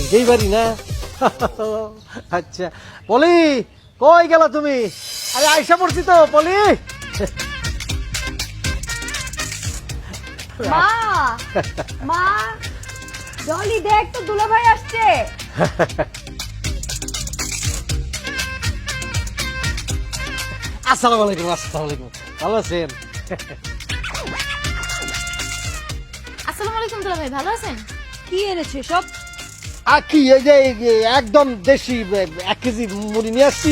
নিজেই বাড়ি না? আচ্ছা পলি, কই গেল তুমি? আরে আয়সা পড়ছি তো পলি। মা মা ডলি দেখ তো দুলা ভাই আসছে। আসসালামু আলাইকুম। আসসালামু আলাইকুম, ভালো আছেন? আসসালামু আলাইকুম দুলা ভাই, ভালো আছেন? কি এনেছে সব? আর কি এই যে একদম দেশি 1 কেজি মুড়ি নিয়ে আসছি,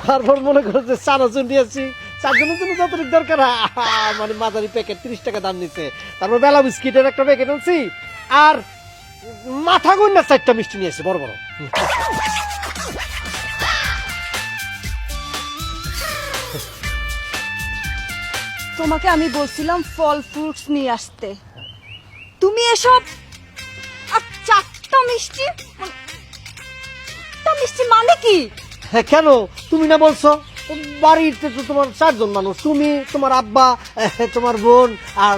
তারপর মনে করো যে চানাচুর নিয়ে আসছি, চারজনের জন্য যতটুকু দরকার মানে মাঝারি প্যাকেট 30 টাকা দাম নিচ্ছে। তারপর বেলা বিস্কিটের একটা প্যাকেট আনছি, আর মাথা গন্যার 4টা মিষ্টি নিয়ে আসছি বড় বড়। তোমাকে আমি বলছিলাম ফল ফ্রুটস নিয়ে আসতে, তুমি এসব আর 4টা মিষ্টি। 4টা মিষ্টি মানে কি? হ্যাঁ কেন, তুমি না বলছো বাড়িতে তো তোমার 4 জন মানুষ, তুমি, তোমার আব্বা, তোমার বোন আর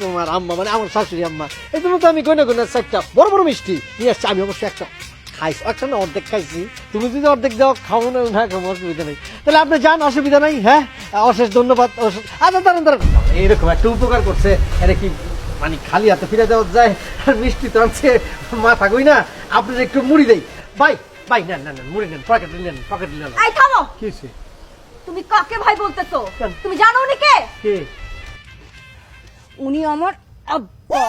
তোমার আম্মা, মানে আমার শাশুড়ি আম্মা। এই জন্য তো আমি গয়না গয়না 4টা বড় বড় মিষ্টি নিয়ে আসছি। আমি অবশ্যই একটা খাইছি, একটা না অর্ধেক খাইছি। তুমি যদি অর্ধেক দাও, খাও না না খাও, অসুবিধা নেই। তাহলে আপনি যান, অসুবিধা নাই। হ্যাঁ অশেষ ধন্যবাদ। আচ্ছা দাঁড়ান দাঁড়ান, এইরকম একটা উপকার করছে, এটা কি মানে খালি হাতে ফিরে দেওয়া যায়? আর মিষ্টি তো আনছে মাথা গই না, আপনার একটু মুড়ি দেই। ভাই ভাই নেন নেন নেন, মুড়ি নেন, পকেটে নেন, পকেটে নেন। এই থামো, কি হয়েছে? তুমি কাকে ভাই বলতেছো? কেন? তুমি জানো উনি কে? কে? উনি আমার আব্বা।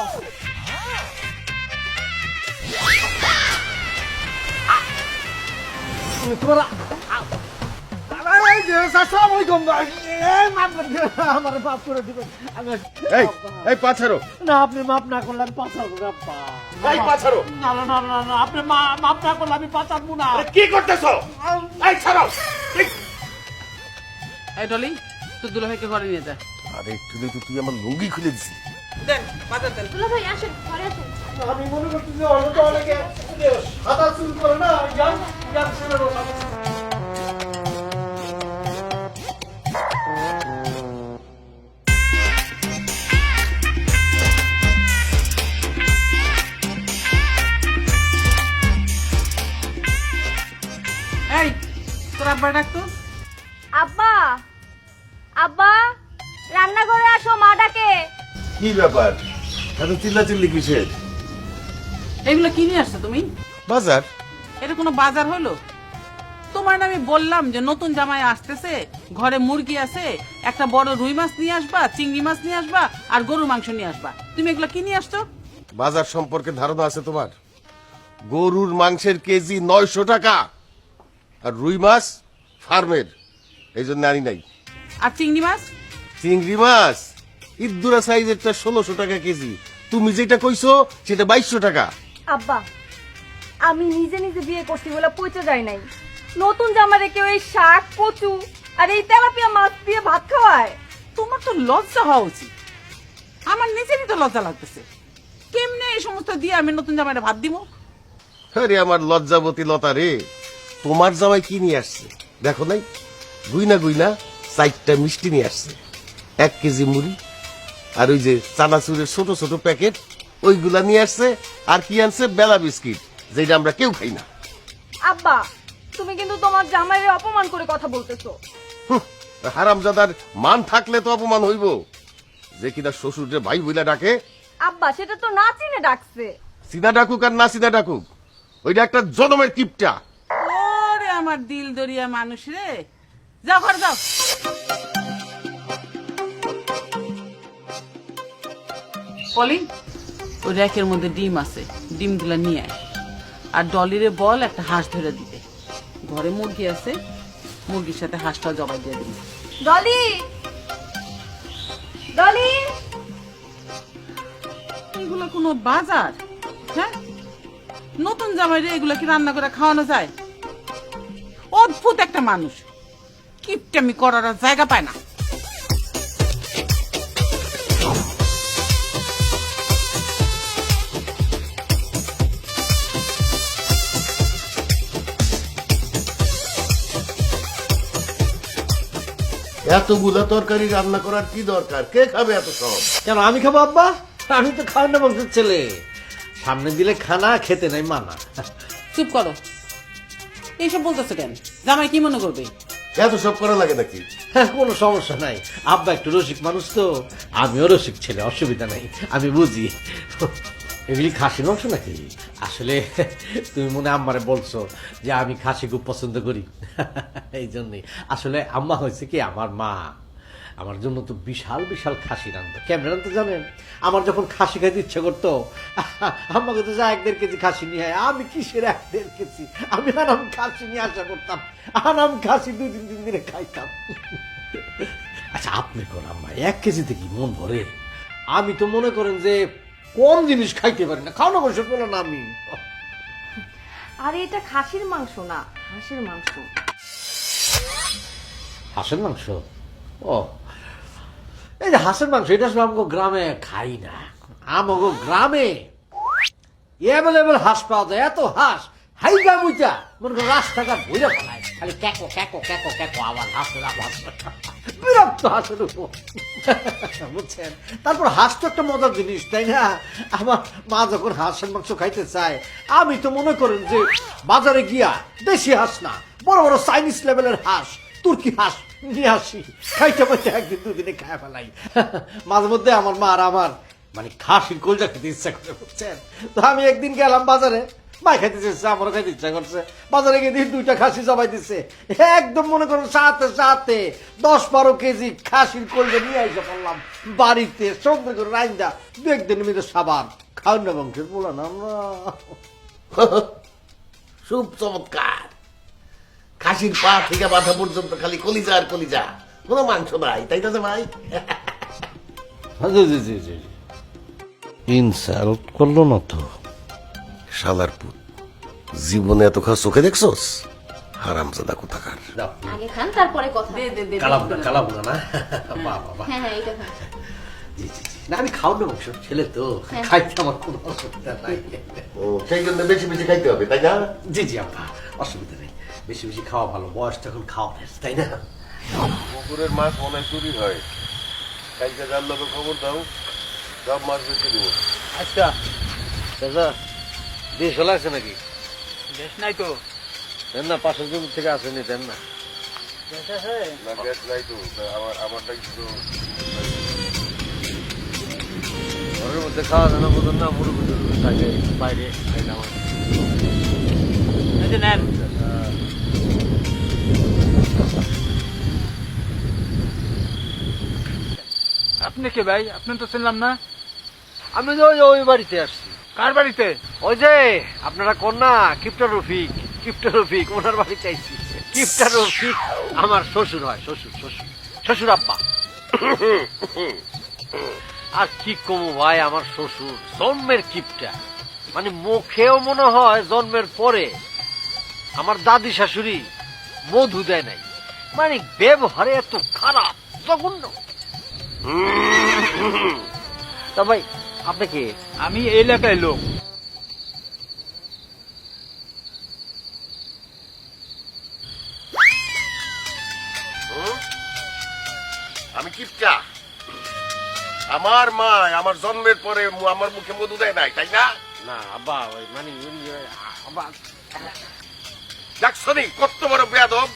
তুমি তোমার আমার মাফ করে দিবেন। এই পা ছাড়ো। না আপনি মাফ না করলে আমি পাচারবো না আব্বা। এই পা ছাড়ো। না না না না না, আপনি মাফ না করলে আমি পাচারবো না। কি করতেছো? এই ছাড়ো। এই ডলি, তুই দুলা ভাইকে ঘরে নিয়ে যা। আরে তুই তো তুই আমার লুঙ্গি খুলে দিছিস। দেন বাজার দেন। দুলা ভাই আসেন, ঘরে আসেন। আমি মনে করছি যে অনেকে অনেকে সাদা চুল করে না, ইয়াং ইয়াং ছেলেরা। এই তোর আব্বা ডাকতো। আব্বা আব্বা, রান্নাঘরে আসো, মা ডাকে। কি ব্যাপার? এত চিল্লাচিল্লি কিসের? এগুলো কি নিয়ে আসছো তুমি? বাজার। এটা কোনো বাজার হলো? তোমার আমি বললাম যে নতুন জামাই আসতেছে, ঘরে মুরগি আছে, একটা বড় রুই মাছ নিয়ে আসবা, চিংড়ি মাছ নিয়ে আসবা, আর গরুর মাংস নিয়ে আসবা। তুমি এগুলো কি নিয়ে আসছো? বাজার সম্পর্কে ধারণা আছে তোমার? গরুর মাংসের কেজি 900 টাকা, আর রুই মাছ ফার্মের, এই জন্য আনি নাই। আর চিংড়ি মাছ? চিংড়ি মাছ ইদ্দুরা সাইজেরটা 1600 টাকা কেজি। তুমি যেটা কইছো সেটা 2200 টাকা। আব্বা, আমি নিজে নিজে বিয়ে করছি বলে পচে যায় নাই। নতুন জামারে কেউ এই শাক, কচু আর এই তেলাপিয়া মাছ দিয়ে ভাত খাওয়ায়? তোমার তো লজ্জা হওয়া উচিত। আমার নিজেরই তো লজ্জা লাগতেছে। কেমনে এই সমস্ত দিয়ে আমি নতুন জামাইরে ভাত দিব? আরে আমার লজ্জাবতী লতা রে, তোমার জামাই কি নিয়ে আসছে দেখো নাই? গুইনা গুইনা 4টা মিষ্টি নিয়ে আসছে, 1 কেজি মুড়ি, আর ওই যে চানাচুরের ছোট ছোট প্যাকেট ওইগুলা নিয়ে আসছে। আর কি আনছে? বেলা বিস্কিট, যেটা আমরা কেউ খাই না। আব্বা, তুমি কিন্তু তোমার জামাইরে অপমান করে কথা বলতেছো। হারামজাদার মান থাকলে তো অপমান হইব, যে কিনা শ্বশুরে ভাই বইলা ডাকে। আব্বা, সেটা তো না চিনে ডাকছে। সিনা ডাকুক আর না সিনা ডাকুক, ওইটা একটা জনমের কিপটা। ওরে আমার দিল দরিয়া মানুষ রে, যাও ঘর যাও। পলি, ওই র্যাকের মধ্যে ডিম আছে, ডিমগুলা নিয়ে আয়। আর ডলিরে বল একটা হাঁস ধরে দিতে। ঘরে মুরগি আছে, মুরগির সাথে হাঁসটা জবাই দিয়ে দিবি। ডলি, ডলি, এগুলো কোনো বাজার? হ্যাঁ, নতুন জামাইরে এগুলা কি রান্না করে খাওয়ানো যায়? অদ্ভুত একটা মানুষ, কিপটামি করার আর জায়গা পায় না। এতগুলা তরকারি রান্না করার কি দরকার? কে খাবে এত সব? কেন আমি খাবো আব্বা? আমি তো খাওয়ানো বংশের ছেলে, সামনে দিলে খানা, খেতে নাই মানা। চুপ করো, এইসব বলতেছে কেন? জামাই কি মনে করবে? এত সব করা লাগে নাকি? হ্যাঁ, কোনো সমস্যা নাই, আব্বা একটু রসিক মানুষ তো, আমিও রসিক ছেলে, অসুবিধা নাই, আমি বুঝি। এগুলি খাসির মাংস নাকি? আসলে তুমি মনে আম্মারে বলছো যে আমি খাসি খুব পছন্দ করি, এই জন্যই। আসলে আম্মা হয়েছে কি, আমার মা আমার জন্য তো বিশাল বিশাল খাসি রান্না, কেমন রান্না জানেন? আমার যখন খাসি খাইতে ইচ্ছে করতো, আম্মাকে তো যা 1-1.5 কেজি খাসি নিয়ে আয়, আমি কিসের 1-1.5 কেজি, আমি আনাম খাসি নিয়ে আসা করতাম, আনাম খাসি 2-3 দিনে খাইতাম। আচ্ছা আপনি কোন আম্মা 1 কেজিতে কি মন ভরে? আমি তো মনে করেন যে কোন জিনিস খাইতে পারি না, খাওয়ানো বসে পেলাম না আমি। আরে এটা খাসির মাংস না, হাঁসের মাংস। হাঁসের মাংস? ও, এই যে হাঁসের মাংস, এটা আসলে আমাকে গ্রামে খাই না। আমাকে গ্রামে অ্যাভেলেবেল হাঁস পাওয়া যায়, এত হাঁস হাইগা মুইটা মনে করো রাস্তাঘাট ঘুরে ফেলায়, খালি ক্যাকো ক্যাকো ক্যাকো ক্যাকো আওয়াজ, হাঁসের আওয়াজ, বিরক্ত হাঁসের উপর, বুঝছেন? তারপর হাঁস তো একটা মজার জিনিস, তাই না? আমার মা যখন হাঁসের মাংস খাইতে চায়, আমি তো মনে করেন যে বাজারে গিয়া দেশি হাঁস না, বড় বড় চাইনিজ লেভেলের হাঁস, তুর্কি হাঁস নিয়ে আসি, খাইতে পাইতে 1-2 দিনে খায় ফেলাই। মাঝে মধ্যে আমার মা আর আমার মানে খাসির কলজা খেতে ইচ্ছা করে, বুঝছেন? তো আমি একদিন গেলাম বাজারে, মাই খাইতে চেয়েছে, আমারও খাইতে ইচ্ছা করছে, বাজারে গিয়ে দেখি 2টা খাসি জবাই দিচ্ছে, একদম মনে করেন সাথে সাথে 10-12 কেজি খাসির কলজা নিয়ে এসে পড়লাম বাড়িতে, সঙ্গে করে রাইন্দা 2 দিনের মধ্যে সাবান খাওয়ান না বংশের বললাম আমরা। খুব চমৎকার। খাসির পা থেকে মাথা পর্যন্ত খালি কলিজা আর কলিজা, কোনো মাংস নাই, তাই তো ভাই? জি জি জি জি, ইনসাল্ট করলো না তো? শালার পুত, জীবনে এত খাওয়া চোখে দেখছোস? হারামজাদা কোথাকার। আগে খান তারপরে কথা। দে দে দে, কালাবো না, বাবা। হ্যাঁ হ্যাঁ এটা খান। জি জি জি, না আমি খাওয়ানো বংশ ছেলে তো, খাইতে আমার কোনো অসুবিধা নাই। ও, সেই জন্য বেশি বেশি খাইতে হবে, তাই না? জি জি আব্বা, অসুবিধা নেই, বেশি বেশি খাওয়া ভালো, বয়স তখন খাওয়াবেন, তাই না? পুকুরের মাছ মনে চুরি হয়, কালকে যার লোকে খবর দাও, সব মাছ বেশি দিব। আচ্ছা দাদা, দেশ হলে আছে নাকি? দেশ নাই তো। দেন না, পাশের জমি থেকে আসেনি, দেন না। দেশ আছে? না গ্যাস নাই তো, আমারটা একটু ঘরের মধ্যে খাওয়া দাওয়া বোঝেন না, মুরগি টুরগি থাকে বাইরে খাইলাম। এই যে নেন। আপনি কে ভাই? আপনি তো চিনলাম না। আমি যে ওই বাড়িতে আসছি। কার বাড়িতে? ওই যে আপনারা কন্যা কিপ্টা রফিক ওনার বাড়িতে আইছি। কিপ্টা রফিক আমার শ্বশুর হয়, শ্বশুর আব্বা। আর কি কমু ভাই, আমার শ্বশুর জন্মের কিপ্টা, মানে মুখেও মনে হয় জন্মের পরে আমার দাদি শাশুড়ি মধু দেয় নাই, মানে ব্যবহারে এত খারাপ, জঘন্য। তা ভাই আপনি কি? আমি এই এলাকায় লোক। আমি কিপটা, আমার মা আমার জন্মের পরে আমার মুখে মধু দেয় নাই, তাই না? না আব্বা, ওই মানে আব্বা দেখছো নি কত বড় বেয়াদব।